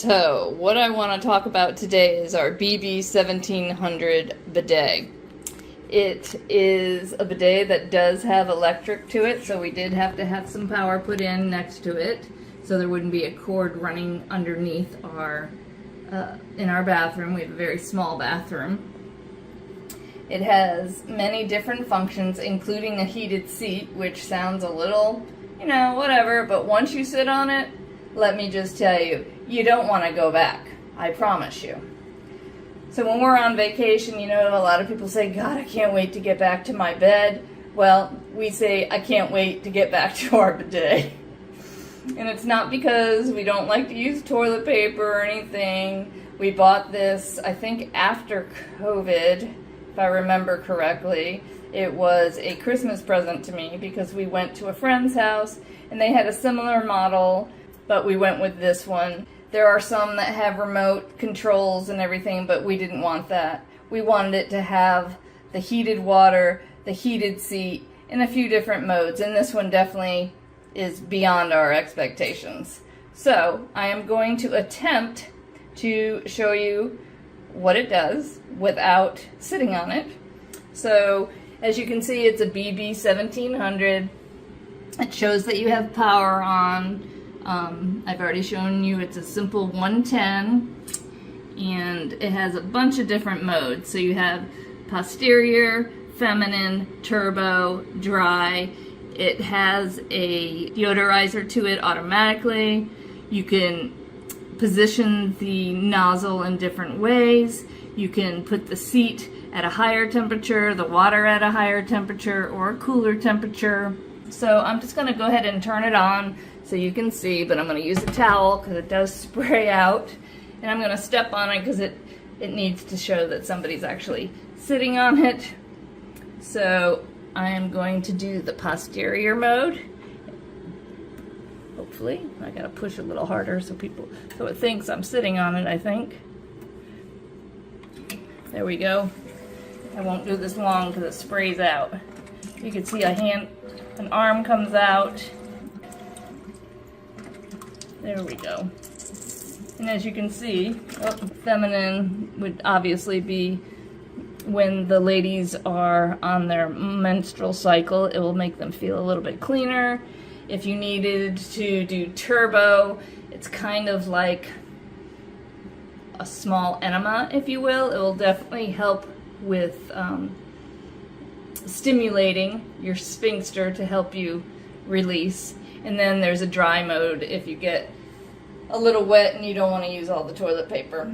So, what I want to talk about today is our BB-1700 bidet. It is a bidet that does have electric to it, so we did have to have some power put in next to it, so there wouldn't be a cord running underneath our, in our bathroom. We have a very small bathroom. It has many different functions, including a heated seat, which sounds a little, you know, whatever, but once you sit on it, let me just tell you, you don't want to go back. I promise you. So when we're on vacation, you know, a lot of people say, God, I can't wait to get back to my bed. Well, we say, I can't wait to get back to our bidet. And it's not because we don't like to use toilet paper or anything. We bought this, I think, after COVID, if I remember correctly. It was a Christmas present to me because we went to a friend's house and they had a similar model, but we went with this one. There are some that have remote controls and everything, but we didn't want that. We wanted it to have the heated water, the heated seat, in a few different modes, and this one definitely is beyond our expectations. So I am going to attempt to show you what it does without sitting on it. So as you can see, it's a BB-1700. It shows that you have power on. I've already shown you it's a simple 110, and it has a bunch of different modes. So you have posterior, feminine, turbo, dry. It has a deodorizer to it automatically. You can position the nozzle in different ways. You can put the seat at a higher temperature, the water at a higher temperature, or a cooler temperature. So I'm just going to go ahead and turn it on so you can see, but I'm going to use a towel because it does spray out, and I'm going to step on it because it needs to show that somebody's actually sitting on it. So I am going to do the posterior mode. Hopefully, I got to push a little harder so it thinks I'm sitting on it, I think. There we go. I won't do this long because it sprays out. You can see an arm comes out. There we go. And as you can see, feminine would obviously be when the ladies are on their menstrual cycle. It will make them feel a little bit cleaner. If you needed to do turbo, it's kind of like a small enema, if you will. It will definitely help with stimulating your sphincter to help you release. And then there's a dry mode if you get a little wet and you don't want to use all the toilet paper.